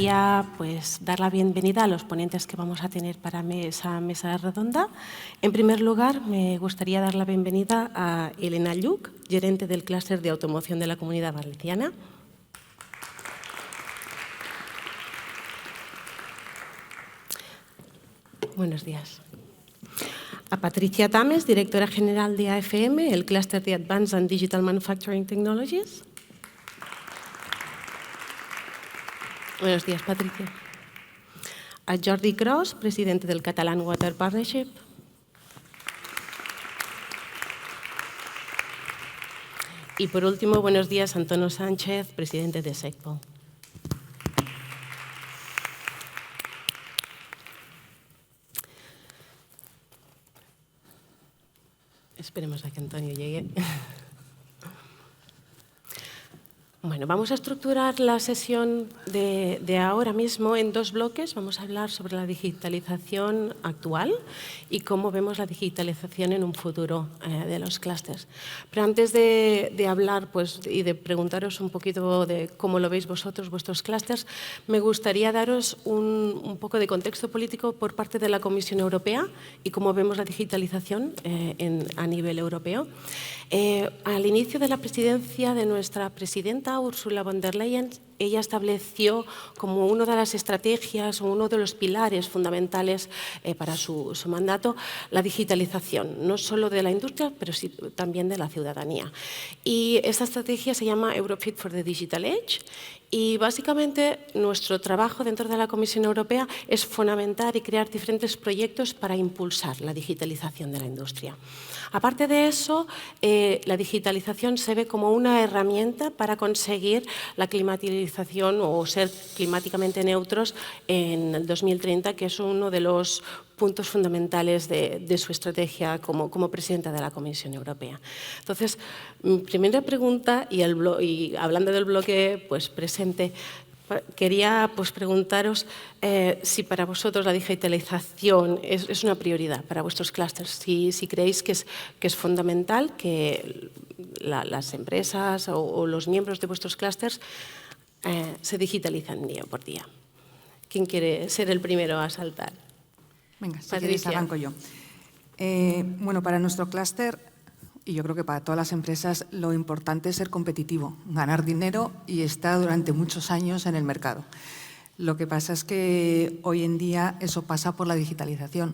gustaría pues, dar la bienvenida a los ponentes que vamos a tener para esa mesa redonda. En primer lugar, me gustaría dar la bienvenida a Elena Lluc, gerente del clúster de automoción de la Comunidad Valenciana. Buenos días. A Patricia Tames, directora general de AFM, el clúster de Advanced and Digital Manufacturing Technologies. Buenos días, Patricia. A Jordi Cros, presidente del Catalan Water Partnership. Y por último, buenos días, Antonio Sánchez, presidente de SECPO. Esperemos a que Antonio llegue. Bueno, vamos a estructurar la sesión de ahora mismo en dos bloques. Vamos a hablar sobre la digitalización actual y cómo vemos la digitalización en un futuro de los clústeres. Pero antes de hablar y de preguntaros un poquito de cómo lo veis vosotros, vuestros clústeres, me gustaría daros un poco de contexto político por parte de la Comisión Europea y cómo vemos la digitalización a nivel europeo. Al inicio de la presidencia de nuestra presidenta, Ursula von der Leyen, ella estableció como una de las estrategias o uno de los pilares fundamentales para su mandato la digitalización, no solo de la industria, pero sí también de la ciudadanía. Y esta estrategia se llama Europe Fit for the Digital Age. Y básicamente nuestro trabajo dentro de la Comisión Europea es fomentar y crear diferentes proyectos para impulsar la digitalización de la industria. Aparte de eso, la digitalización se ve como una herramienta para conseguir la climatización o ser climáticamente neutros en el 2030, que es uno de los puntos fundamentales de su estrategia como presidenta de la Comisión Europea. Entonces, mi primera pregunta, y hablando del bloque presente, quería preguntaros si para vosotros la digitalización es una prioridad para vuestros clústeres, si creéis que es fundamental que las empresas o los miembros de vuestros clústeres se digitalicen día por día. ¿Quién quiere ser el primero a saltar? Venga, si queréis arranco yo. Bueno, para nuestro clúster, y yo creo que para todas las empresas, lo importante es ser competitivo, ganar dinero y estar durante muchos años en el mercado. Lo que pasa es que hoy en día eso pasa por la digitalización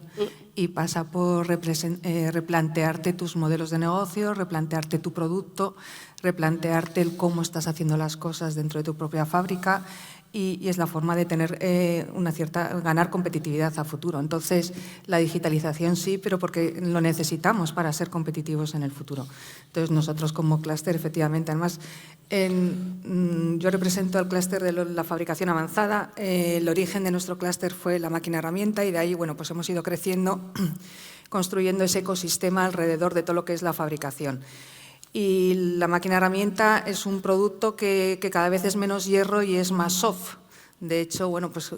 y pasa por replantearte tus modelos de negocio, replantearte tu producto, replantearte el cómo estás haciendo las cosas dentro de tu propia fábrica. Y es la forma de tener ganar competitividad a futuro. Entonces, la digitalización sí, pero porque lo necesitamos para ser competitivos en el futuro. Entonces, nosotros como clúster, efectivamente, además, yo represento el clúster de la fabricación avanzada. El origen de nuestro clúster fue la máquina herramienta y de ahí, bueno, pues hemos ido creciendo, construyendo ese ecosistema alrededor de todo lo que es la fabricación. Y la máquina herramienta es un producto que cada vez es menos hierro y es más soft. De hecho, bueno, pues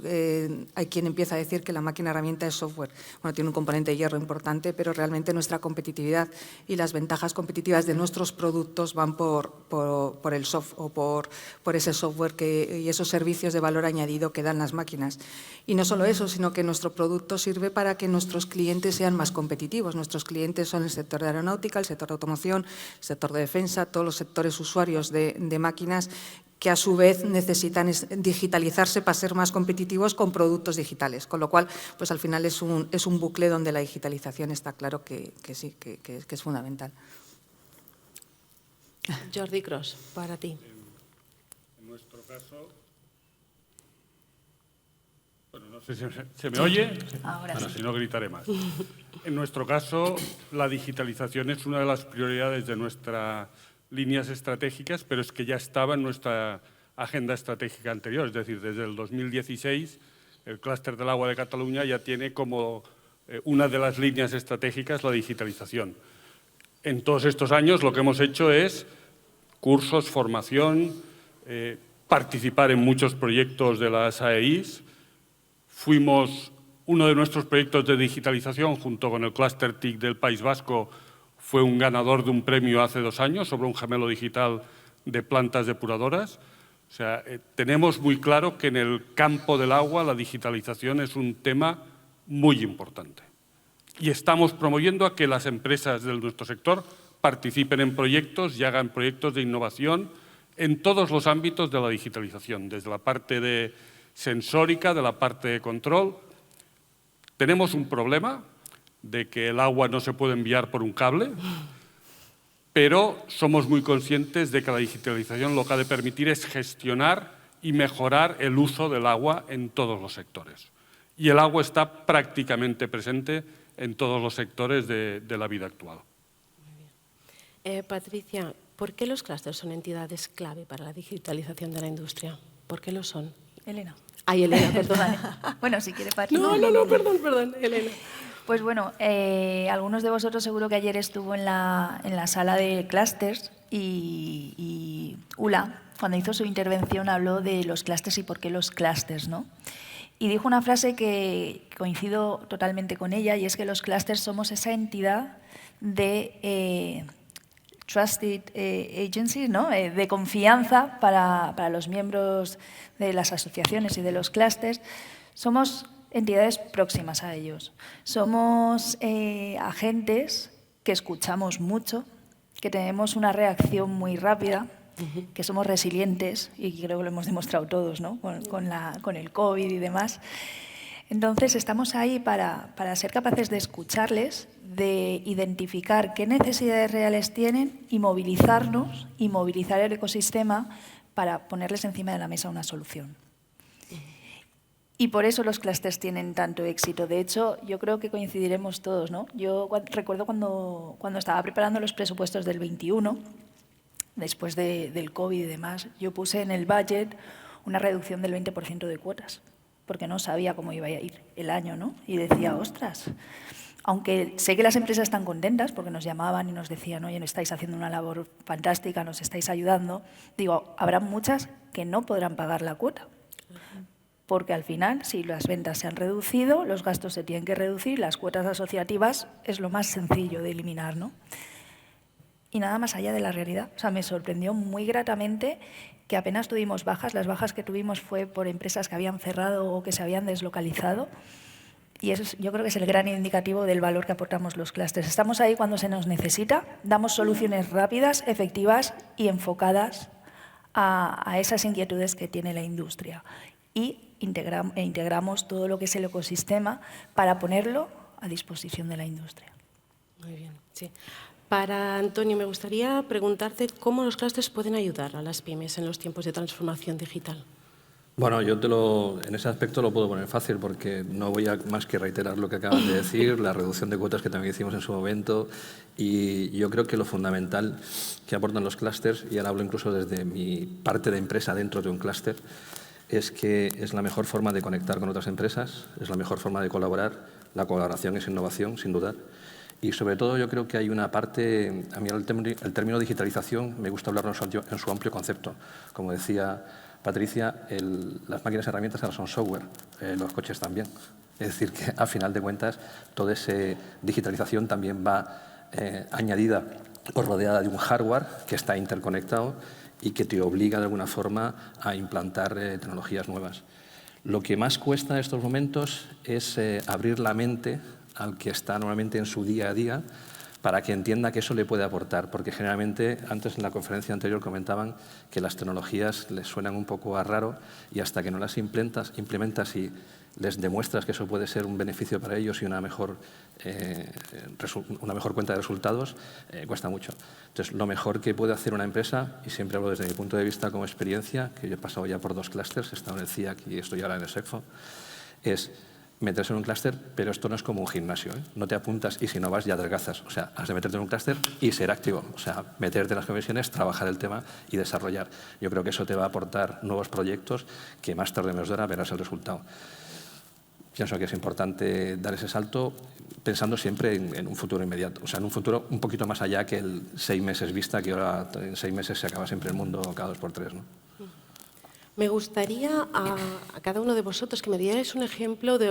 hay quien empieza a decir que la máquina herramienta es software. Bueno, tiene un componente de hierro importante, pero realmente nuestra competitividad y las ventajas competitivas de nuestros productos van por el soft o por ese software y esos servicios de valor añadido que dan las máquinas. Y no solo eso, sino que nuestro producto sirve para que nuestros clientes sean más competitivos. Nuestros clientes son el sector de aeronáutica, el sector de automoción, el sector de defensa, todos los sectores usuarios de máquinas que a su vez necesitan digitalizarse para ser más competitivos con productos digitales. Con lo cual, pues al final es un bucle donde la digitalización está claro que sí, que es fundamental. Jordi Cros, para ti. En nuestro caso, bueno, no sé si se me oye. Ahora bueno, sí. si no, gritaré más. En nuestro caso, la digitalización es una de las prioridades de nuestras líneas estratégicas, pero es que ya estaba en nuestra agenda estratégica anterior. Es decir, desde el 2016, el clúster del agua de Cataluña ya tiene como una de las líneas estratégicas la digitalización. En todos estos años lo que hemos hecho es cursos, formación, participar en muchos proyectos de las AEIs. Uno de nuestros proyectos de digitalización, junto con el clúster TIC del País Vasco, fue un ganador de un premio hace 2 años sobre un gemelo digital de plantas depuradoras. O sea, tenemos muy claro que en el campo del agua la digitalización es un tema muy importante. Y estamos promoviendo a que las empresas de nuestro sector participen en proyectos y hagan proyectos de innovación en todos los ámbitos de la digitalización, desde la parte de sensórica, de la parte de control. Tenemos un problema de que el agua no se puede enviar por un cable, pero somos muy conscientes de que la digitalización lo que ha de permitir es gestionar y mejorar el uso del agua en todos los sectores. Y el agua está prácticamente presente en todos los sectores de la vida actual. Muy bien. Patricia, ¿por qué los clústeres son entidades clave para la digitalización de la industria? ¿Por qué lo son? Elena. Ay, Elena, perdón. Bueno, si quiere partir. No, perdón, Elena. Pues bueno, algunos de vosotros seguro que ayer estuvo en la sala de clústeres y Ula, cuando hizo su intervención, habló de los clústeres y por qué los clústeres, ¿no? Y dijo una frase que coincido totalmente con ella, y es que los clústeres somos esa entidad de trusted agencies, ¿no? De confianza para los miembros de las asociaciones y de los clústeres. Somos entidades próximas a ellos. Somos agentes que escuchamos mucho, que tenemos una reacción muy rápida, que somos resilientes, y creo que lo hemos demostrado todos, ¿no? Con el COVID y demás. Entonces, estamos ahí para ser capaces de escucharles, de identificar qué necesidades reales tienen y movilizarnos y movilizar el ecosistema para ponerles encima de la mesa una solución. Y por eso los clústeres tienen tanto éxito. De hecho, yo creo que coincidiremos todos, ¿no? Yo recuerdo cuando estaba preparando los presupuestos del 21, después del COVID y demás, yo puse en el budget una reducción del 20% de cuotas, porque no sabía cómo iba a ir el año, ¿no? Y decía, ostras, aunque sé que las empresas están contentas porque nos llamaban y nos decían, oye, no estáis haciendo una labor fantástica, nos estáis ayudando, digo, habrá muchas que no podrán pagar la cuota. Porque al final, si las ventas se han reducido, los gastos se tienen que reducir, las cuotas asociativas es lo más sencillo de eliminar, ¿no? Y nada más allá de la realidad. O sea, me sorprendió muy gratamente que apenas tuvimos bajas. Las bajas que tuvimos fue por empresas que habían cerrado o que se habían deslocalizado. Y eso yo creo que es el gran indicativo del valor que aportamos los clústeres. Estamos ahí cuando se nos necesita, damos soluciones rápidas, efectivas y enfocadas a esas inquietudes que tiene la industria. Y integramos todo lo que es el ecosistema para ponerlo a disposición de la industria. Muy bien, sí. Para Antonio, me gustaría preguntarte cómo los clústeres pueden ayudar a las pymes en los tiempos de transformación digital. Bueno, yo en ese aspecto lo puedo poner fácil porque no voy a más que reiterar lo que acaban de decir, la reducción de cuotas que también hicimos en su momento, y yo creo que lo fundamental que aportan los clústeres, y ahora hablo incluso desde mi parte de empresa dentro de un clúster, es que es la mejor forma de conectar con otras empresas, es la mejor forma de colaborar. La colaboración es innovación, sin dudar. Y sobre todo yo creo que hay una parte, a mí el término digitalización me gusta hablarlo en su amplio concepto. Como decía Patricia, las máquinas y herramientas ahora son software, los coches también. Es decir, que a final de cuentas toda esa digitalización también va añadida o rodeada de un hardware que está interconectado y que te obliga de alguna forma a implantar tecnologías nuevas. Lo que más cuesta en estos momentos es abrir la mente al que está normalmente en su día a día para que entienda que eso le puede aportar, porque generalmente, antes en la conferencia anterior comentaban que las tecnologías les suenan un poco a raro y hasta que no las implementas y les demuestras que eso puede ser un beneficio para ellos y una mejor cuenta de resultados, cuesta mucho. Entonces, lo mejor que puede hacer una empresa, y siempre hablo desde mi punto de vista como experiencia, que yo he pasado ya por 2 clústeres, he estado en el CIAC y estoy ahora en el SECFO, es meterse en un clúster, pero esto no es como un gimnasio, ¿eh? No te apuntas y si no vas ya adelgazas. O sea, has de meterte en un clúster y ser activo. O sea, meterte en las comisiones, trabajar el tema y desarrollar. Yo creo que eso te va a aportar nuevos proyectos que más tarde o menos verás el resultado. Pienso que es importante dar ese salto pensando siempre en un futuro inmediato. O sea, en un futuro un poquito más allá que el 6 meses vista, que ahora en 6 meses se acaba siempre el mundo cada 2 por 3, ¿no? Me gustaría a cada uno de vosotros que me dierais un ejemplo de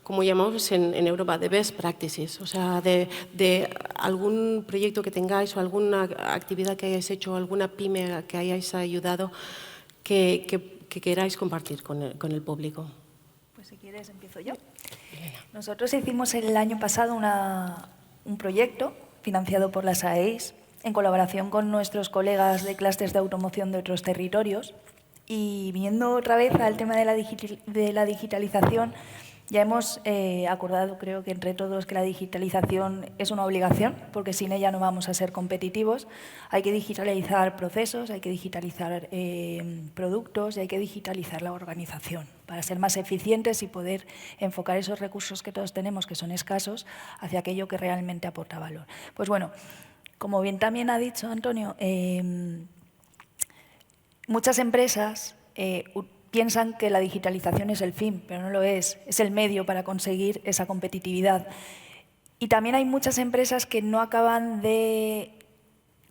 como llamamos en Europa, de best practices, o sea, de algún proyecto que tengáis o alguna actividad que hayáis hecho, alguna pyme que hayáis ayudado, que queráis compartir con el público. Pues si quieres empiezo yo. Nosotros hicimos el año pasado un proyecto financiado por las AEIS en colaboración con nuestros colegas de clústeres de automoción de otros territorios, y viendo otra vez al tema de la digitalización, ya hemos acordado, creo que entre todos, que la digitalización es una obligación, porque sin ella no vamos a ser competitivos. Hay que digitalizar procesos, hay que digitalizar productos y hay que digitalizar la organización para ser más eficientes y poder enfocar esos recursos que todos tenemos, que son escasos, hacia aquello que realmente aporta valor. Pues bueno, como bien también ha dicho Antonio, muchas empresas piensan que la digitalización es el fin, pero no lo es el medio para conseguir esa competitividad. Y también hay muchas empresas que no acaban de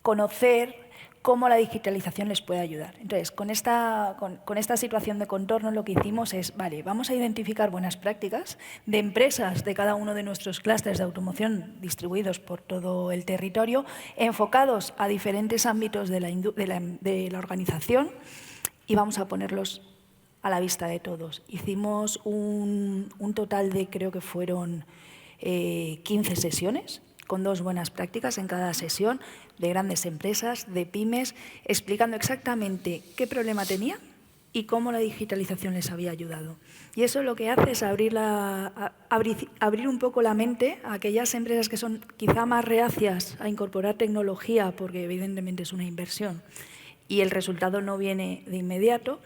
conocer cómo la digitalización les puede ayudar. Entonces, con esta situación de contorno, lo que hicimos es, vale, vamos a identificar buenas prácticas de empresas de cada uno de nuestros clústeres de automoción distribuidos por todo el territorio, enfocados a diferentes ámbitos de la organización, y vamos a ponerlos a la vista de todos. Hicimos un total de, creo que fueron 15 sesiones, con 2 buenas prácticas en cada sesión, de grandes empresas, de pymes, explicando exactamente qué problema tenía y cómo la digitalización les había ayudado. Y eso lo que hace es abrir un poco la mente a aquellas empresas que son quizá más reacias a incorporar tecnología, porque evidentemente es una inversión y el resultado no viene de inmediato.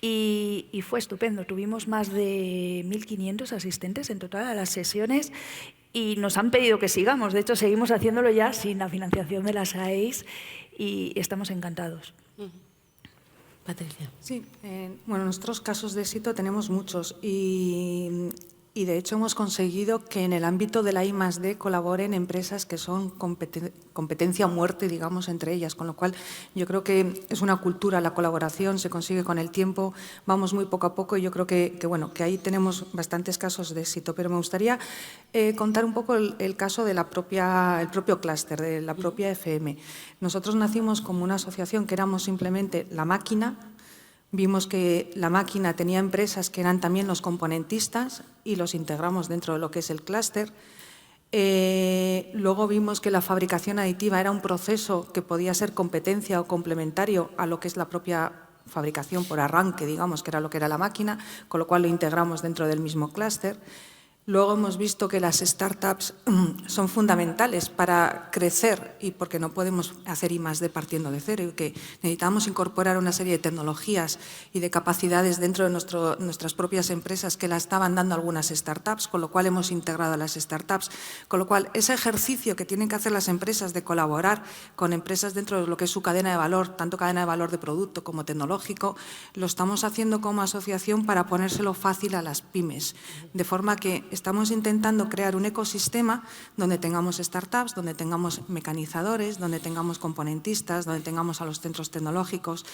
Y fue estupendo. Tuvimos más de 1.500 asistentes en total a las sesiones y nos han pedido que sigamos. De hecho, seguimos haciéndolo ya sin la financiación de las AEIS y estamos encantados. Patricia. Sí, bueno, nosotros casos de éxito tenemos muchos y de hecho hemos conseguido que en el ámbito de la I+D colaboren empresas que son competencia o muerte, digamos, entre ellas, con lo cual yo creo que es una cultura, la colaboración se consigue con el tiempo, vamos muy poco a poco y yo creo que ahí tenemos bastantes casos de éxito, pero me gustaría contar un poco el caso de el propio clúster, de la propia FM. Nosotros nacimos como una asociación que éramos simplemente la máquina. Vimos que la máquina tenía empresas que eran también los componentistas y los integramos dentro de lo que es el clúster. Luego vimos que la fabricación aditiva era un proceso que podía ser competencia o complementario a lo que es la propia fabricación por arranque, digamos, que era lo que era la máquina, con lo cual lo integramos dentro del mismo clúster. Luego hemos visto que las startups son fundamentales para crecer y porque no podemos hacer I+D partiendo de cero y que necesitamos incorporar una serie de tecnologías y de capacidades dentro de nuestras propias empresas que la estaban dando algunas startups, con lo cual hemos integrado a las startups. Con lo cual, ese ejercicio que tienen que hacer las empresas de colaborar con empresas dentro de lo que es su cadena de valor, tanto cadena de valor de producto como tecnológico, lo estamos haciendo como asociación para ponérselo fácil a las pymes, de forma que estamos intentando crear un ecosistema donde tengamos startups, donde tengamos mecanizadores, donde tengamos componentistas, donde tengamos a los centros tecnológicos.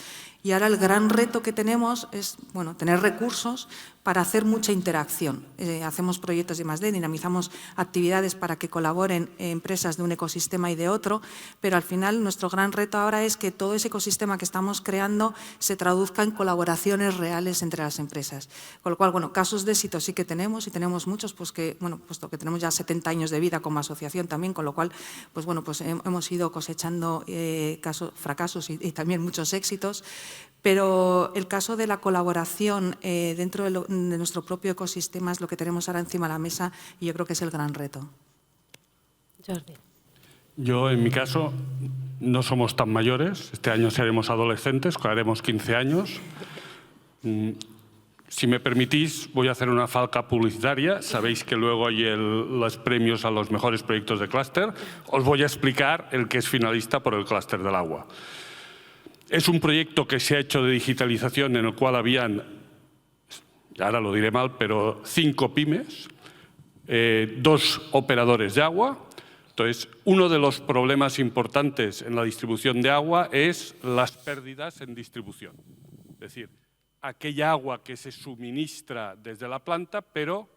Y ahora el gran reto que tenemos es tener recursos para hacer mucha interacción. Hacemos proyectos de I+D, dinamizamos actividades para que colaboren empresas de un ecosistema y de otro, pero al final nuestro gran reto ahora es que todo ese ecosistema que estamos creando se traduzca en colaboraciones reales entre las empresas. Con lo cual, casos de éxito sí que tenemos y tenemos muchos, puesto que tenemos ya 70 años de vida como asociación también, con lo cual, hemos ido cosechando fracasos y también muchos éxitos. Pero el caso de la colaboración dentro de nuestro propio ecosistema es lo que tenemos ahora encima de la mesa y yo creo que es el gran reto. Jordi. Yo, en mi caso, no somos tan mayores. Este año seremos adolescentes, haremos 15 años. Si me permitís, voy a hacer una falca publicitaria. Sabéis que luego hay los premios a los mejores proyectos de clúster. Os voy a explicar el que es finalista por el clúster del agua. Es un proyecto que se ha hecho de digitalización en el cual habían, ahora lo diré mal, pero 5 pymes, 2 operadores de agua. Entonces, uno de los problemas importantes en la distribución de agua es las pérdidas en distribución. Es decir, aquella agua que se suministra desde la planta, pero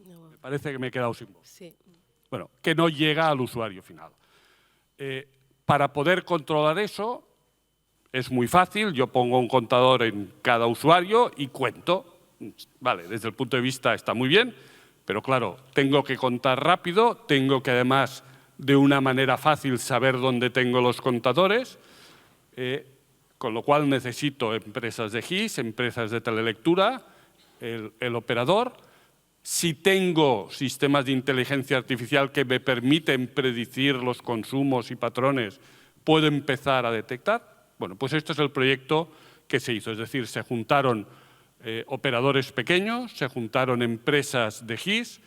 me parece que me he quedado sin voz. Sí. Bueno, que no llega al usuario final. Para poder controlar eso, Es muy fácil, yo pongo un contador en cada usuario y cuento. Vale, desde el punto de vista está muy bien, pero claro, tengo que contar rápido, tengo que además de una manera fácil saber dónde tengo los contadores, con lo cual necesito empresas de GIS, empresas de telelectura, el operador. Si tengo sistemas de inteligencia artificial que me permiten predecir los consumos y patrones, puedo empezar a detectar. Bueno, pues este es el proyecto que se hizo, es decir, se juntaron operadores pequeños, se juntaron empresas de GIS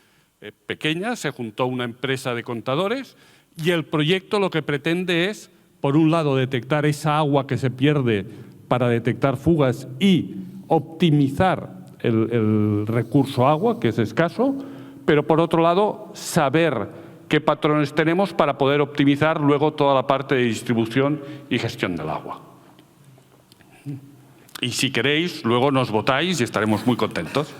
pequeñas, se juntó una empresa de contadores y el proyecto lo que pretende es, por un lado, detectar esa agua que se pierde para detectar fugas y optimizar el recurso agua, que es escaso, pero por otro lado, saber qué patrones tenemos para poder optimizar luego toda la parte de distribución y gestión del agua. Y si queréis, luego nos votáis y estaremos muy contentos.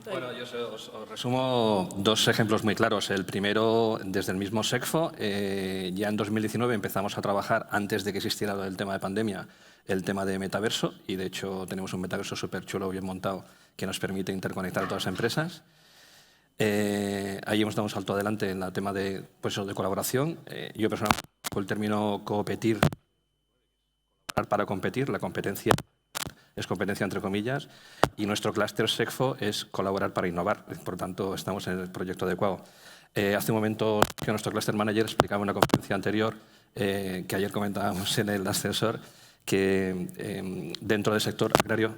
Bueno, yo os resumo dos ejemplos muy claros. El primero, desde el mismo SECFO, ya en 2019 empezamos a trabajar, antes de que existiera el tema de pandemia, el tema de metaverso, y de hecho tenemos un metaverso súper chulo, bien montado, que nos permite interconectar a todas las empresas. Ahí hemos dado un salto adelante en el tema de, pues, de colaboración. Yo personalmente con el término competir para competir, la competencia es competencia entre comillas, y nuestro clúster SECFO es colaborar para innovar. Por tanto, estamos en el proyecto adecuado. Hace un momento que nuestro cluster manager explicaba en una conferencia anterior, que ayer comentábamos en el ascensor, que dentro del sector agrario...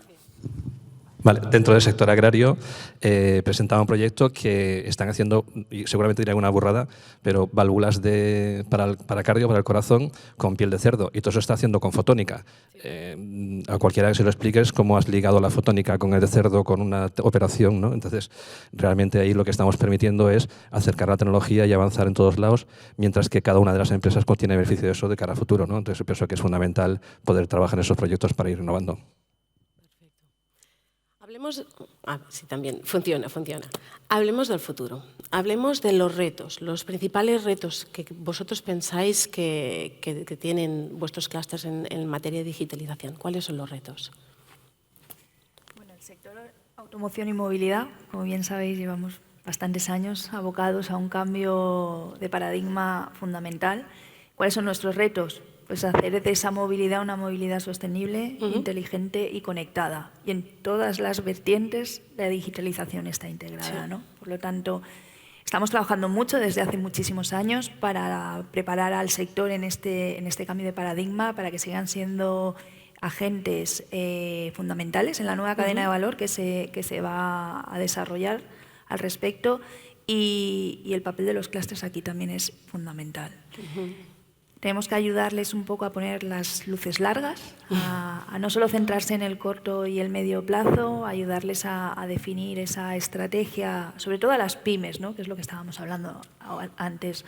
Vale, dentro del sector agrario presentaba un proyecto que están haciendo, y seguramente diré una burrada, pero válvulas para cardio, para el corazón, con piel de cerdo. Y todo eso está haciendo con fotónica. A cualquiera que se lo expliques cómo has ligado la fotónica con el de cerdo, con una operación, ¿no? Entonces, realmente ahí lo que estamos permitiendo es acercar la tecnología y avanzar en todos lados, mientras que cada una de las empresas tiene beneficio de eso de cara a futuro, ¿no? Entonces, yo pienso que es fundamental poder trabajar en esos proyectos para ir innovando. Hablemos, sí, también funciona. Hablemos del futuro. Hablemos de los retos, los principales retos que vosotros pensáis que tienen vuestros clústeres en materia de digitalización. ¿Cuáles son los retos? Bueno, el sector automoción y movilidad, como bien sabéis, llevamos bastantes años abocados a un cambio de paradigma fundamental. ¿Cuáles son nuestros retos? Pues hacer de esa movilidad una movilidad sostenible, inteligente y conectada. Y en todas las vertientes la digitalización está integrada, ¿no? Por lo tanto, estamos trabajando mucho desde hace muchísimos años para preparar al sector en este cambio de paradigma, para que sigan siendo agentes fundamentales en la nueva cadena de valor que se va a desarrollar al respecto. Y el papel de los clústeres aquí también es fundamental. Tenemos que ayudarles un poco a poner las luces largas, a no solo centrarse en el corto y el medio plazo, ayudarles a definir esa estrategia, sobre todo a las pymes, ¿no? Que es lo que estábamos hablando antes.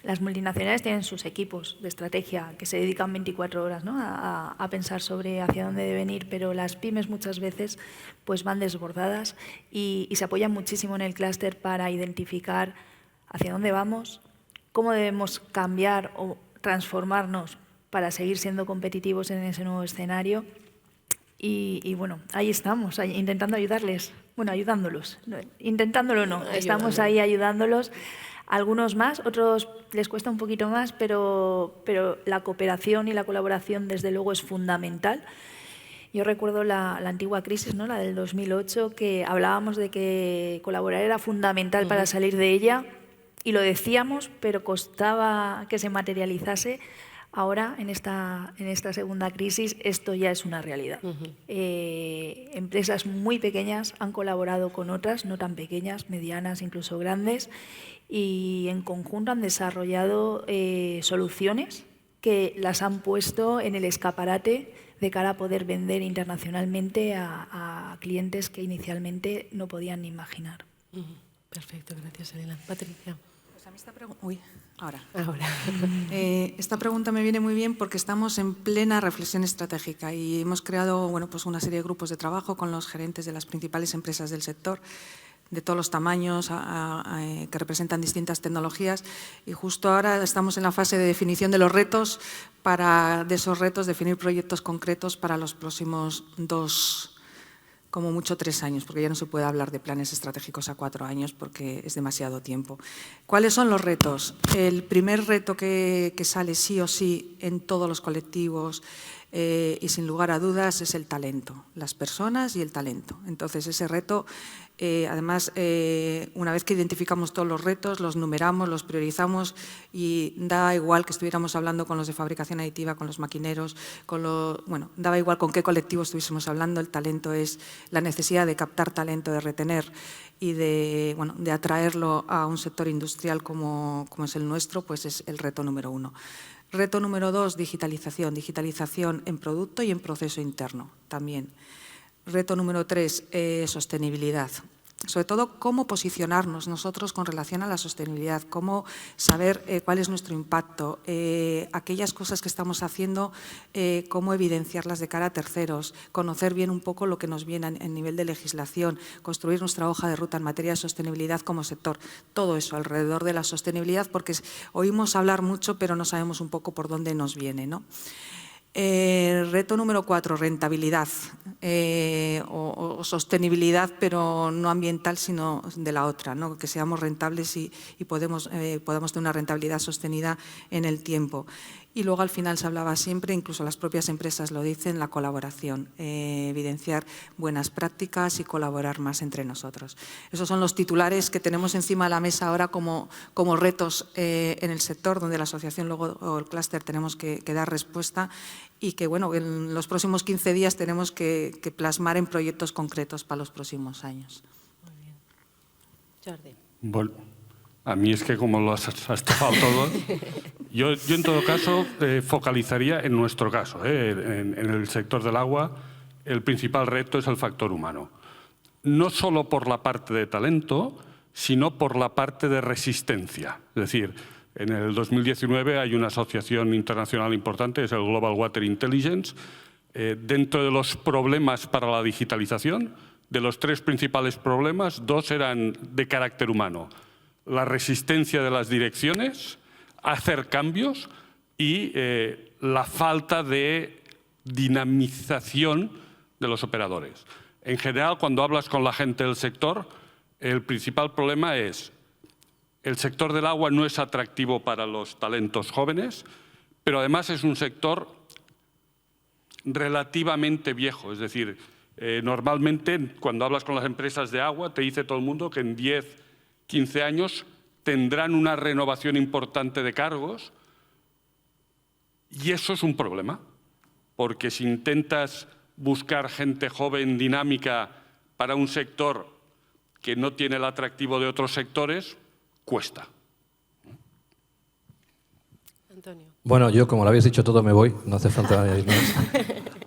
Las multinacionales tienen sus equipos de estrategia que se dedican 24 horas, ¿no? a pensar sobre hacia dónde deben ir, pero las pymes muchas veces pues van desbordadas y se apoyan muchísimo en el clúster para identificar hacia dónde vamos, cómo debemos cambiar o transformarnos para seguir siendo competitivos en ese nuevo escenario. Y bueno, ahí estamos, intentando ayudarles, bueno, ayudándolos, intentándolo no, estamos ahí ayudándolos, algunos más, otros les cuesta un poquito más, pero la cooperación y la colaboración desde luego es fundamental. Yo recuerdo la antigua crisis, ¿no? La del 2008, que hablábamos de que colaborar era fundamental para salir de ella, y lo decíamos, pero costaba que se materializase. Ahora, en esta segunda crisis, esto ya es una realidad. Empresas muy pequeñas han colaborado con otras, no tan pequeñas, medianas, incluso grandes, y en conjunto han desarrollado soluciones que las han puesto en el escaparate de cara a poder vender internacionalmente a clientes que inicialmente no podían ni imaginar. Perfecto, gracias, Elena. Patricia. A mí esta pregunta me viene muy bien porque estamos en plena reflexión estratégica y hemos creado, bueno, pues una serie de grupos de trabajo con los gerentes de las principales empresas del sector de todos los tamaños, que representan distintas tecnologías, y justo ahora estamos en la fase de definición de los retos, de esos retos definir proyectos concretos para los próximos 2, como mucho 3 años, porque ya no se puede hablar de planes estratégicos a 4 años porque es demasiado tiempo. ¿Cuáles son los retos? El primer reto que sale sí o sí en todos los colectivos y sin lugar a dudas es el talento, las personas y el talento. Entonces, ese reto, además, una vez que identificamos todos los retos, los numeramos, los priorizamos y da igual que estuviéramos hablando con los de fabricación aditiva, con los maquineros, bueno, daba igual con qué colectivo estuviésemos hablando, el talento es la necesidad de captar talento, de retener y de atraerlo a un sector industrial como es el nuestro, pues es el reto número 1. Reto número 2, digitalización. Digitalización en producto y en proceso interno también. Reto número 3, sostenibilidad. Sobre todo, cómo posicionarnos nosotros con relación a la sostenibilidad, cómo saber cuál es nuestro impacto, aquellas cosas que estamos haciendo, cómo evidenciarlas de cara a terceros, conocer bien un poco lo que nos viene en nivel de legislación, construir nuestra hoja de ruta en materia de sostenibilidad como sector. Todo eso alrededor de la sostenibilidad, porque oímos hablar mucho, pero no sabemos un poco por dónde nos viene, ¿no? Reto número 4, rentabilidad o sostenibilidad, pero no ambiental, sino de la otra, ¿no? Que seamos rentables y podamos tener una rentabilidad sostenida en el tiempo. Y luego al final se hablaba siempre, incluso las propias empresas lo dicen, la colaboración, evidenciar buenas prácticas y colaborar más entre nosotros. Esos son los titulares que tenemos encima de la mesa ahora como retos en el sector, donde la asociación luego, o el clúster tenemos que dar respuesta y que bueno, en los próximos 15 días tenemos que plasmar en proyectos concretos para los próximos años. Muy bien. Jordi. Bueno, a mí es que como lo has tapado todo, yo en todo caso focalizaría en nuestro caso, en el sector del agua, el principal reto es el factor humano. No solo por la parte de talento, sino por la parte de resistencia. Es decir, en el 2019 hay una asociación internacional importante, es el Global Water Intelligence. Dentro de los problemas para la digitalización, de los 3 principales problemas, 2 eran de carácter humano. La resistencia de las direcciones a hacer cambios y la falta de dinamización de los operadores. En general, cuando hablas con la gente del sector, el principal problema es el sector del agua no es atractivo para los talentos jóvenes, pero además es un sector relativamente viejo. Es decir, normalmente cuando hablas con las empresas de agua te dice todo el mundo que en 10, 15 años tendrán una renovación importante de cargos y eso es un problema, porque si intentas buscar gente joven, dinámica, para un sector que no tiene el atractivo de otros sectores, cuesta. Antonio. Bueno, yo como lo habéis dicho todo me voy, no hace falta añadir más.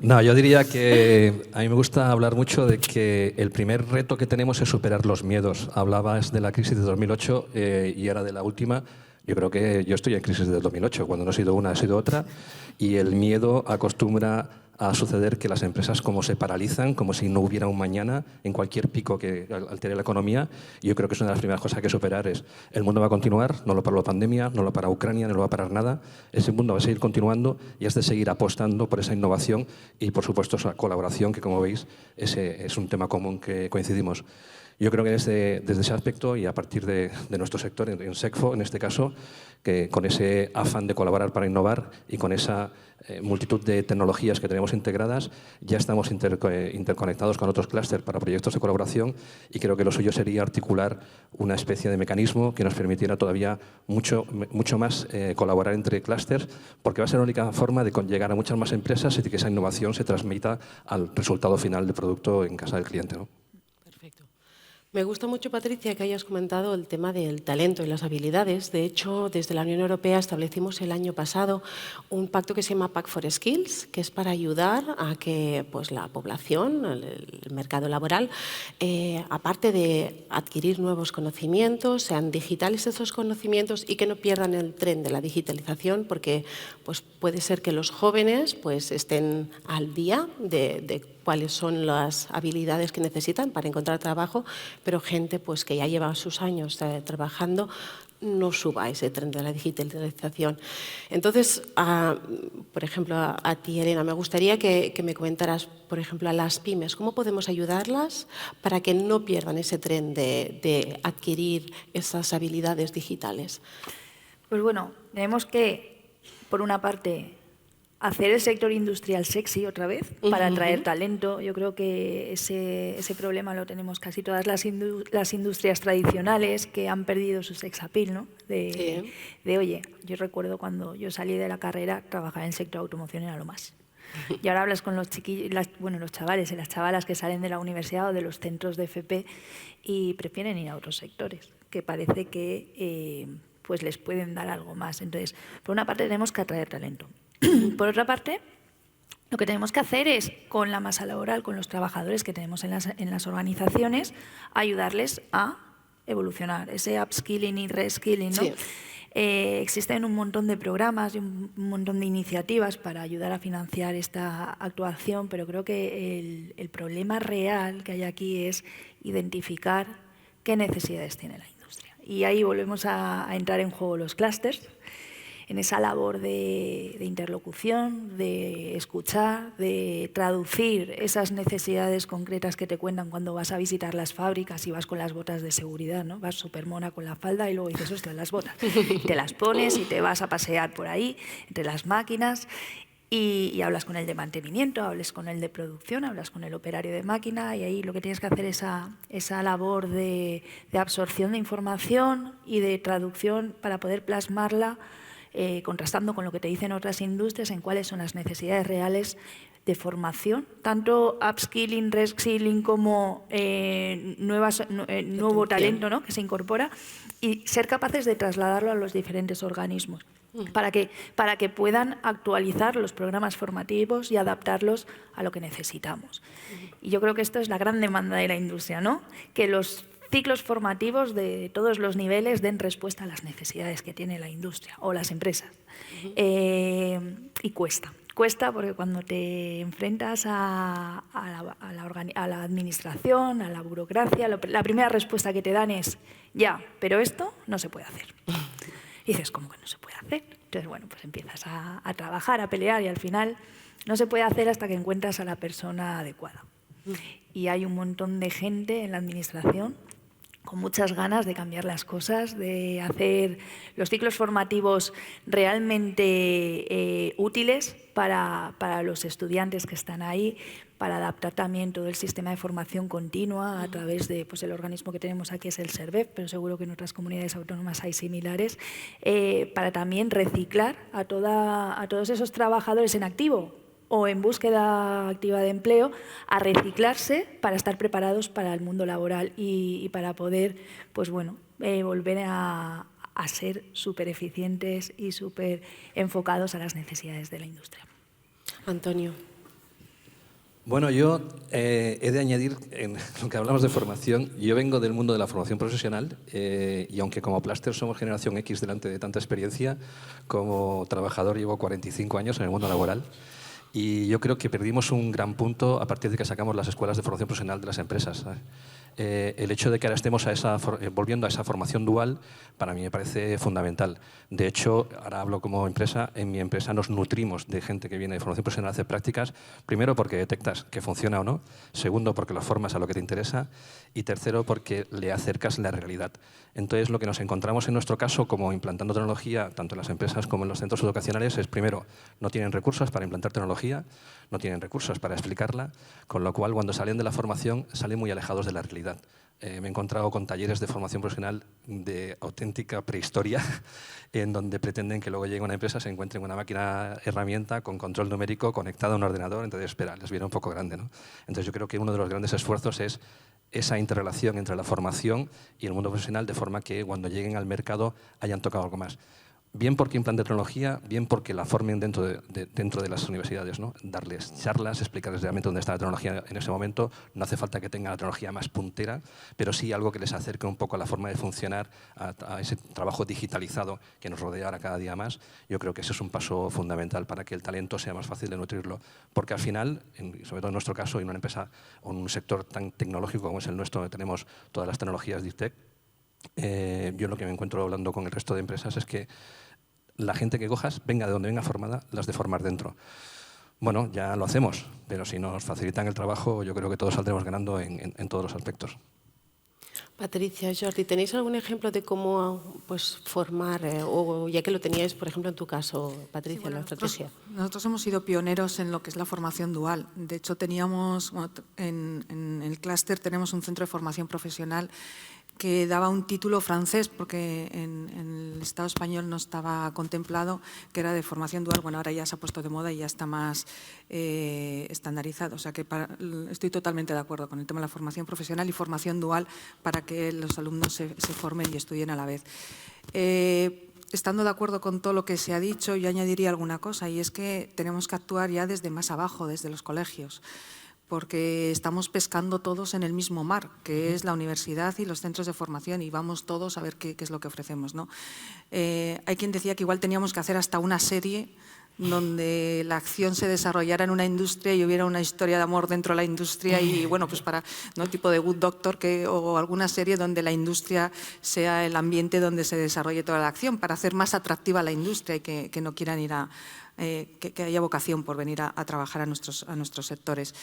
No, yo diría que a mí me gusta hablar mucho de que el primer reto que tenemos es superar los miedos. Hablabas de la crisis de 2008 y ahora de la última. Yo creo que yo estoy en crisis desde 2008, cuando no ha sido una, ha sido otra, y el miedo acostumbra a suceder que las empresas como se paralizan, como si no hubiera un mañana en cualquier pico que altere la economía. Y yo creo que es una de las primeras cosas que hay que superar es el mundo va a continuar, no lo paró la pandemia, no lo para Ucrania, no lo va a parar nada. Ese mundo va a seguir continuando y has de seguir apostando por esa innovación y, por supuesto, esa colaboración que, como veis, es un tema común que coincidimos. Yo creo que desde ese aspecto y a partir de nuestro sector, en SECFO en este caso, que con ese afán de colaborar para innovar y con esa multitud de tecnologías que tenemos integradas, ya estamos interconectados con otros clústeres para proyectos de colaboración y creo que lo suyo sería articular una especie de mecanismo que nos permitiera todavía mucho más colaborar entre clústeres, porque va a ser la única forma de llegar a muchas más empresas y de que esa innovación se transmita al resultado final del producto en casa del cliente, ¿no? Me gusta mucho, Patricia, que hayas comentado el tema del talento y las habilidades. De hecho, desde la Unión Europea establecimos el año pasado un pacto que se llama Pact for Skills, que es para ayudar a que pues, la población, el mercado laboral, aparte de adquirir nuevos conocimientos, sean digitales esos conocimientos y que no pierdan el tren de la digitalización, porque pues, puede ser que los jóvenes pues, estén al día de cuáles son las habilidades que necesitan para encontrar trabajo, pero gente pues, que ya lleva sus años trabajando no suba a ese tren de la digitalización. Entonces, por ejemplo, a ti, Elena, me gustaría que me comentaras, por ejemplo, a las pymes, ¿cómo podemos ayudarlas para que no pierdan ese tren de adquirir esas habilidades digitales? Pues bueno, tenemos que, por una parte, hacer el sector industrial sexy otra vez para atraer talento. Yo creo que ese problema lo tenemos casi todas las industrias tradicionales que han perdido su sex appeal, ¿no? Oye, yo recuerdo cuando yo salí de la carrera, trabajar en el sector automoción era lo más. Y ahora hablas con los chiquillos, los chavales y las chavalas que salen de la universidad o de los centros de FP y prefieren ir a otros sectores, que parece que pues les pueden dar algo más. Entonces, por una parte tenemos que atraer talento. Por otra parte, lo que tenemos que hacer es, con la masa laboral, con los trabajadores que tenemos en las organizaciones, ayudarles a evolucionar, ese upskilling y reskilling, ¿no? Sí. Existen un montón de programas y un montón de iniciativas para ayudar a financiar esta actuación, pero creo que el problema real que hay aquí es identificar qué necesidades tiene la industria. Y ahí volvemos a entrar en juego los clústeres, en esa labor de interlocución, de escuchar, de traducir esas necesidades concretas que te cuentan cuando vas a visitar las fábricas y vas con las botas de seguridad, ¿no? Vas súper mona con la falda y luego dices, hostia, las botas. Te las pones y te vas a pasear por ahí, entre las máquinas, y hablas con el de mantenimiento, hablas con el de producción, hablas con el operario de máquina, y ahí lo que tienes que hacer es esa labor de absorción de información y de traducción para poder plasmarla, contrastando con lo que te dicen otras industrias en cuáles son las necesidades reales de formación, tanto upskilling, reskilling como nuevo talento, ¿no? Que se incorpora, y ser capaces de trasladarlo a los diferentes organismos para que puedan actualizar los programas formativos y adaptarlos a lo que necesitamos. Y yo creo que esto es la gran demanda de la industria, ¿no? Que los ciclos formativos de todos los niveles den respuesta a las necesidades que tiene la industria o las empresas. Y cuesta porque cuando te enfrentas a la administración, a la burocracia, la primera respuesta que te dan es ya, pero esto no se puede hacer. Y dices, ¿cómo que no se puede hacer? Entonces, bueno, pues empiezas a trabajar, a pelear, y al final no se puede hacer hasta que encuentras a la persona adecuada. Y hay un montón de gente en la administración con muchas ganas de cambiar las cosas, de hacer los ciclos formativos realmente útiles para los estudiantes que están ahí, para adaptar también todo el sistema de formación continua a través de el organismo que tenemos aquí, es el SERVEF, pero seguro que en otras comunidades autónomas hay similares, para también reciclar a todos esos trabajadores en activo o en búsqueda activa de empleo, a reciclarse para estar preparados para el mundo laboral y para poder volver a ser súper eficientes y súper enfocados a las necesidades de la industria. Antonio. Bueno, yo he de añadir, en lo que hablamos de formación, yo vengo del mundo de la formación profesional y aunque como Plaster somos generación X delante de tanta experiencia, como trabajador llevo 45 años en el mundo laboral. Y yo creo que perdimos un gran punto a partir de que sacamos las escuelas de formación profesional de las empresas, ¿sabes? El hecho de que ahora estemos volviendo a esa formación dual, para mí me parece fundamental. De hecho, ahora hablo como empresa, en mi empresa nos nutrimos de gente que viene de formación profesional a hacer prácticas, primero porque detectas que funciona o no, segundo porque lo formas a lo que te interesa y tercero porque le acercas la realidad. Entonces, lo que nos encontramos en nuestro caso, como implantando tecnología, tanto en las empresas como en los centros educacionales, es primero, no tienen recursos para implantar tecnología, no tienen recursos para explicarla, con lo cual cuando salen de la formación salen muy alejados de la realidad. Me he encontrado con talleres de formación profesional de auténtica prehistoria, en donde pretenden que luego llegue una empresa, se encuentren una máquina herramienta con control numérico conectada a un ordenador, entonces, espera, les viene un poco grande, ¿no? Entonces yo creo que uno de los grandes esfuerzos es esa interrelación entre la formación y el mundo profesional, de forma que cuando lleguen al mercado hayan tocado algo más. bien porque implanten tecnología, bien porque la formen dentro de las universidades, ¿no? Darles charlas, explicarles realmente dónde está la tecnología en ese momento. No hace falta que tengan la tecnología más puntera, pero sí algo que les acerque un poco a la forma de funcionar, a ese trabajo digitalizado que nos rodea ahora cada día más. Yo creo que ese es un paso fundamental para que el talento sea más fácil de nutrirlo. Porque al final, sobre todo en nuestro caso, en una empresa o en un sector tan tecnológico como es el nuestro, donde tenemos todas las tecnologías Deep Tech, yo lo que me encuentro hablando con el resto de empresas es que la gente que cojas, venga de donde venga formada, las de formar dentro. Bueno, ya lo hacemos, pero si nos facilitan el trabajo, yo creo que todos saldremos ganando en todos los aspectos. Patricia, Jordi, ¿tenéis algún ejemplo de cómo formar, o ya que lo teníais, por ejemplo, en tu caso, Patricia, sí, la estrategia? Nosotros hemos sido pioneros en lo que es la formación dual. De hecho, teníamos, en el clúster tenemos un centro de formación profesional que daba un título francés, porque en el Estado español no estaba contemplado, que era de formación dual. Bueno, ahora ya se ha puesto de moda y ya está más estandarizado. O sea que estoy totalmente de acuerdo con el tema de la formación profesional y formación dual para que los alumnos se formen y estudien a la vez. Estando de acuerdo con todo lo que se ha dicho, yo añadiría alguna cosa, y es que tenemos que actuar ya desde más abajo, desde los colegios, porque estamos pescando todos en el mismo mar, que es la universidad y los centros de formación, y vamos todos a ver qué es lo que ofrecemos, ¿no? Hay quien decía que igual teníamos que hacer hasta una serie donde la acción se desarrollara en una industria y hubiera una historia de amor dentro de la industria y, bueno, pues para, ¿no?, tipo de Good Doctor, o alguna serie donde la industria sea el ambiente donde se desarrolle toda la acción, para hacer más atractiva la industria y que no quieran ir que haya vocación por venir a trabajar a nuestros sectores.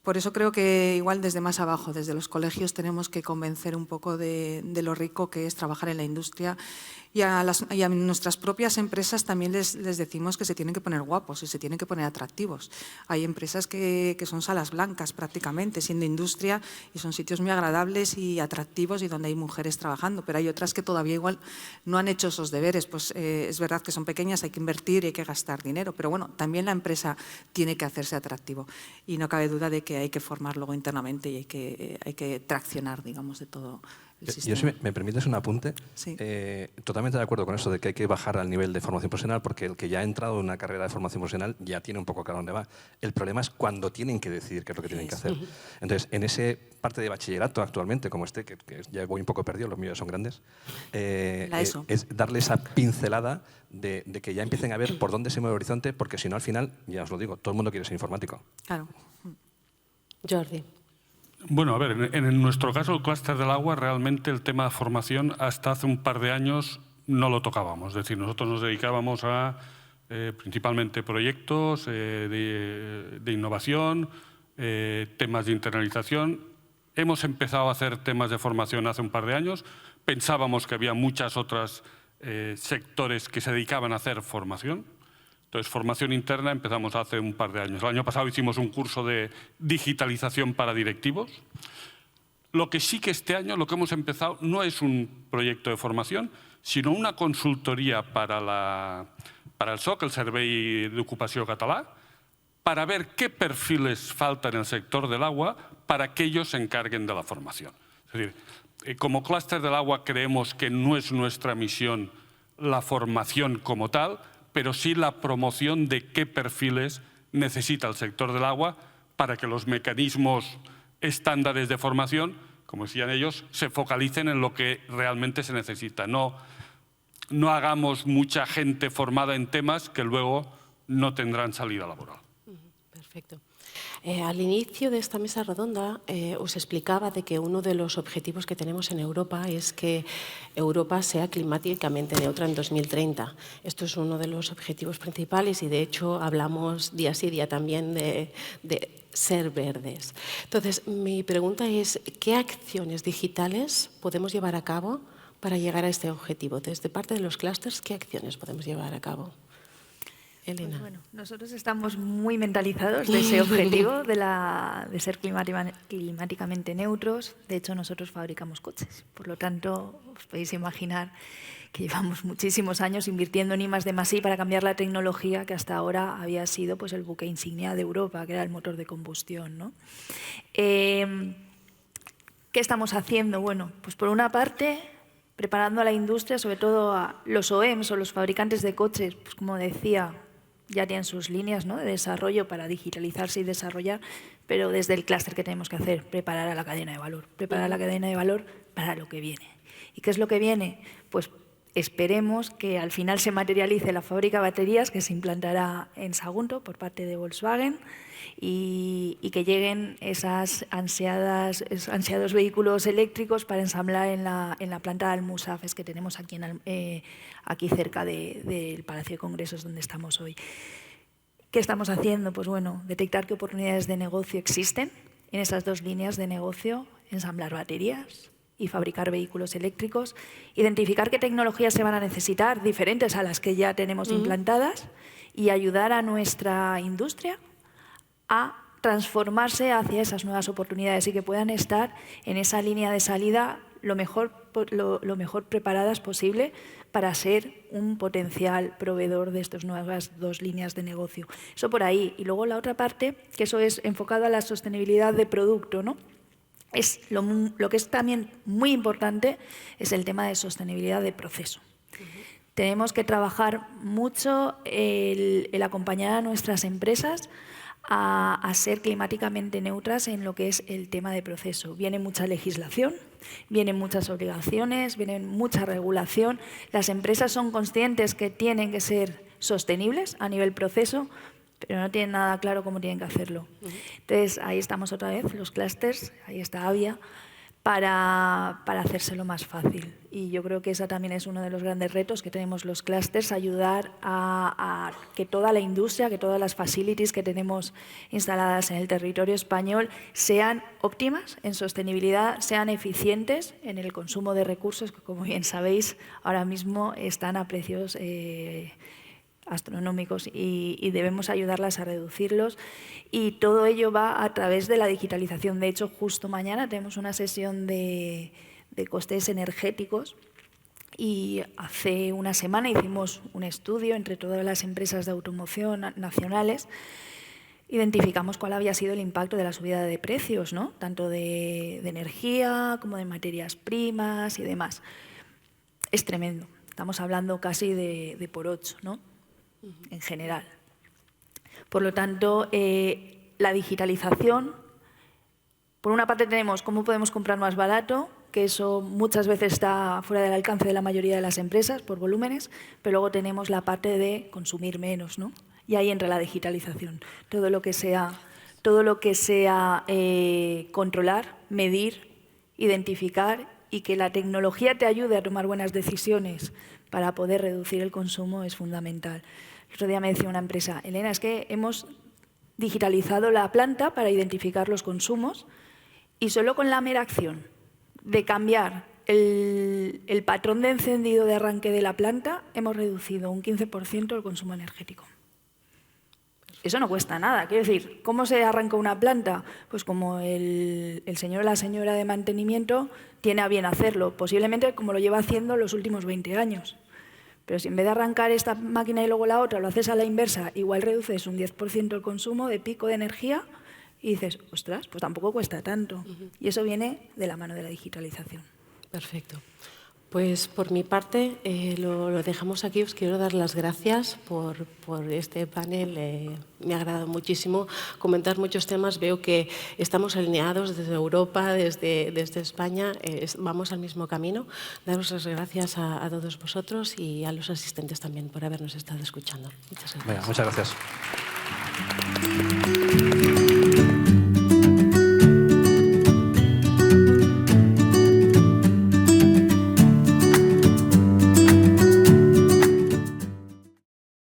Por eso creo que igual desde más abajo, desde los colegios, tenemos que convencer un poco de lo rico que es trabajar en la industria, y a nuestras propias empresas también les decimos que se tienen que poner guapos y se tienen que poner atractivos. Hay empresas que son salas blancas prácticamente, siendo industria, y son sitios muy agradables y atractivos y donde hay mujeres trabajando, pero hay otras que todavía igual no han hecho esos deberes. Pues es verdad que son pequeñas, hay que invertir y hay que gastar dinero, pero bueno, también la empresa tiene que hacerse atractivo y no cabe duda de que hay que formar luego internamente y hay que traccionar, digamos, de todo el sistema. Yo, si me permites un apunte, sí. Totalmente de acuerdo con eso de que hay que bajar al nivel de formación profesional, porque el que ya ha entrado en una carrera de formación profesional ya tiene un poco claro dónde va. El problema es cuando tienen que decidir qué es lo que tienen que hacer. Entonces, en ese parte de bachillerato actualmente, como que ya voy un poco perdido, los míos son grandes, es darle esa pincelada de que ya empiecen a ver por dónde se mueve el horizonte, porque si no, al final, ya os lo digo, todo el mundo quiere ser informático. Claro. Jordi. Bueno, a ver, en nuestro caso, el clúster del agua, realmente el tema de formación hasta hace un par de años no lo tocábamos. Es decir, nosotros nos dedicábamos a principalmente proyectos de innovación, temas de internalización. Hemos empezado a hacer temas de formación hace un par de años. Pensábamos que había muchos otros sectores que se dedicaban a hacer formación. Entonces, formación interna empezamos hace un par de años. El año pasado hicimos un curso de digitalización para directivos. Lo que sí que este año, lo que hemos empezado, no es un proyecto de formación, sino una consultoría para el SOC, el Servei d'Ocupació Català, para ver qué perfiles faltan en el sector del agua para que ellos se encarguen de la formación. Es decir, como clúster del agua creemos que no es nuestra misión la formación como tal, pero sí la promoción de qué perfiles necesita el sector del agua para que los mecanismos estándares de formación, como decían ellos, se focalicen en lo que realmente se necesita. No hagamos mucha gente formada en temas que luego no tendrán salida laboral. Perfecto. Al inicio de esta mesa redonda os explicaba de que uno de los objetivos que tenemos en Europa es que Europa sea climáticamente neutra en 2030. Esto es uno de los objetivos principales y de hecho hablamos día sí día también de ser verdes. Entonces, mi pregunta es, ¿qué acciones digitales podemos llevar a cabo para llegar a este objetivo? Desde parte de los clústeres, ¿qué acciones podemos llevar a cabo? Elena. Pues bueno, nosotros estamos muy mentalizados de ese objetivo de ser climáticamente neutros. De hecho, nosotros fabricamos coches. Por lo tanto, os podéis imaginar que llevamos muchísimos años invirtiendo en I+D+I para cambiar la tecnología que hasta ahora había sido pues, el buque insignia de Europa, que era el motor de combustión, ¿no? ¿Qué estamos haciendo? Bueno, pues por una parte, preparando a la industria, sobre todo a los OEMs o los fabricantes de coches, pues como decía, ya tienen sus líneas, ¿no?, de desarrollo para digitalizarse y desarrollar, pero desde el clúster que tenemos que hacer, preparar a la cadena de valor, preparar la cadena de valor para lo que viene. ¿Y qué es lo que viene? Pues esperemos que al final se materialice la fábrica de baterías que se implantará en Sagunto por parte de Volkswagen y que lleguen esos ansiados vehículos eléctricos para ensamblar en la planta de Almusafes que tenemos aquí cerca del Palacio de Congresos donde estamos hoy. ¿Qué estamos haciendo? Pues bueno, detectar qué oportunidades de negocio existen en esas dos líneas de negocio, ensamblar baterías y fabricar vehículos eléctricos, identificar qué tecnologías se van a necesitar, diferentes a las que ya tenemos implantadas, y ayudar a nuestra industria a transformarse hacia esas nuevas oportunidades y que puedan estar en esa línea de salida lo mejor preparadas posible para ser un potencial proveedor de estas nuevas dos líneas de negocio. Eso por ahí. Y luego la otra parte, que eso es enfocado a la sostenibilidad de producto, ¿no? Es lo que es también muy importante es el tema de sostenibilidad de proceso. Tenemos que trabajar mucho el acompañar a nuestras empresas a ser climáticamente neutras en lo que es el tema de proceso. Viene mucha legislación, vienen muchas obligaciones, viene mucha regulación. Las empresas son conscientes que tienen que ser sostenibles a nivel proceso, pero no tienen nada claro cómo tienen que hacerlo. Entonces, ahí estamos otra vez, los clústeres, ahí está Avia, para hacérselo más fácil. Y yo creo que ese también es uno de los grandes retos que tenemos los clústeres, ayudar a que toda la industria, que todas las facilities que tenemos instaladas en el territorio español sean óptimas en sostenibilidad, sean eficientes en el consumo de recursos, que como bien sabéis, ahora mismo están a precios astronómicos y debemos ayudarlas a reducirlos, y todo ello va a través de la digitalización. De hecho, justo mañana tenemos una sesión de costes energéticos y hace una semana hicimos un estudio entre todas las empresas de automoción nacionales. Identificamos cuál había sido el impacto de la subida de precios, ¿no?, tanto de energía como de materias primas y demás. Es tremendo. Estamos hablando casi de por 8, ¿no?, en general. Por lo tanto, la digitalización, por una parte tenemos cómo podemos comprar más barato, que eso muchas veces está fuera del alcance de la mayoría de las empresas por volúmenes, pero luego tenemos la parte de consumir menos, ¿no? Y ahí entra la digitalización. Todo lo que sea controlar, medir, identificar y que la tecnología te ayude a tomar buenas decisiones para poder reducir el consumo es fundamental. El otro día me decía una empresa, Elena, es que hemos digitalizado la planta para identificar los consumos y solo con la mera acción de cambiar el patrón de encendido de arranque de la planta hemos reducido un 15% el consumo energético. Eso no cuesta nada. Quiero decir, ¿cómo se arranca una planta? Pues como el señor o la señora de mantenimiento tiene a bien hacerlo, posiblemente como lo lleva haciendo los últimos 20 años. Pero si en vez de arrancar esta máquina y luego la otra lo haces a la inversa, igual reduces un 10% el consumo de pico de energía y dices, ostras, pues tampoco cuesta tanto. Y eso viene de la mano de la digitalización. Perfecto. Pues por mi parte lo dejamos aquí. Os quiero dar las gracias por este panel. Me ha agradado muchísimo comentar muchos temas. Veo que estamos alineados desde Europa, desde España. Vamos al mismo camino. Daros las gracias a todos vosotros y a los asistentes también por habernos estado escuchando. Muchas gracias. Venga, muchas gracias.